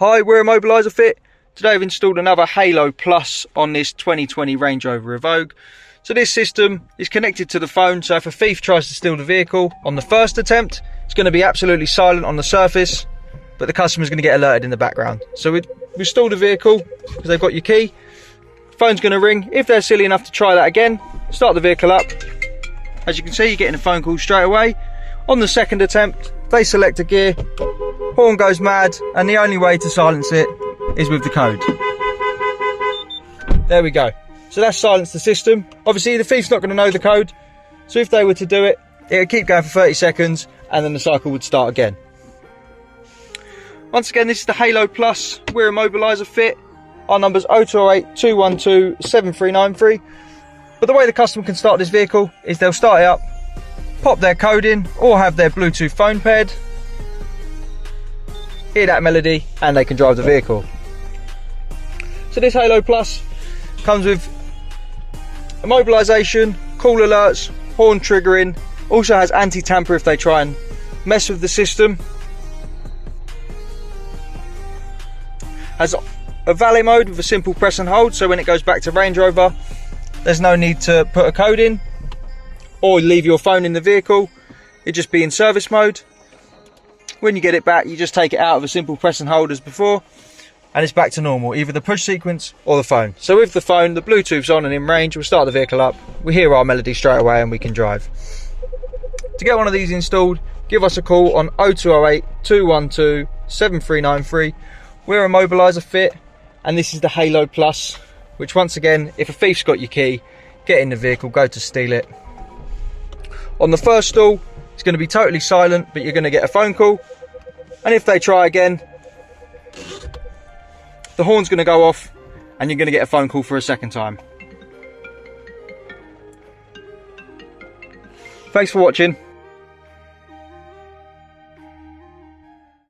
Hi, we're Immobiliser Fit. Today I've installed another Halo Plus on this 2020 Range Rover Evoque. So this system is connected to the phone, so if a thief tries to steal the vehicle on the first attempt, it's going to be absolutely silent on the surface, but the customer's going to get alerted in the background. So we stole the vehicle because they've got your key. Phone's going to ring. If they're silly enough to try that again, start the vehicle up. As you can see, you're getting a phone call straight away. On the second attempt, they select a gear, horn goes mad, and the only way to silence it is with the code. There we go. So that's silenced the system. Obviously the thief's not going to know the code, so if they were to do it, it would keep going for 30 seconds and then the cycle would start again. Once again, this is the Halo Plus. We're Immobiliser Fit. Our number's 0208 212 7393. But the way the customer can start this vehicle is they'll start it up, pop their code in, or have their Bluetooth phone paired, hear that melody, and they can drive the vehicle. So this Halo Plus comes with immobilisation, call alerts, horn triggering, also has anti-tamper if they try and mess with the system. Has a valet mode with a simple press and hold, so when it goes back to Range Rover, there's no need to put a code in or leave your phone in the vehicle. It'd just be in service mode. When you get it back, you just take it out of a simple press and hold as before, and it's back to normal, either the push sequence or the phone. So with the phone, the Bluetooth's on and in range, we'll start the vehicle up, we hear our melody straight away and we can drive. To get one of these installed, give us a call on 0208 212 7393. We're Immobiliser Fit, and this is the Halo Plus, which once again, if a thief's got your key, get in the vehicle, go to steal it. On the first stall, it's going to be totally silent, but you're going to get a phone call, and if they try again, the horn's going to go off and you're going to get a phone call for a second time. Thanks for watching.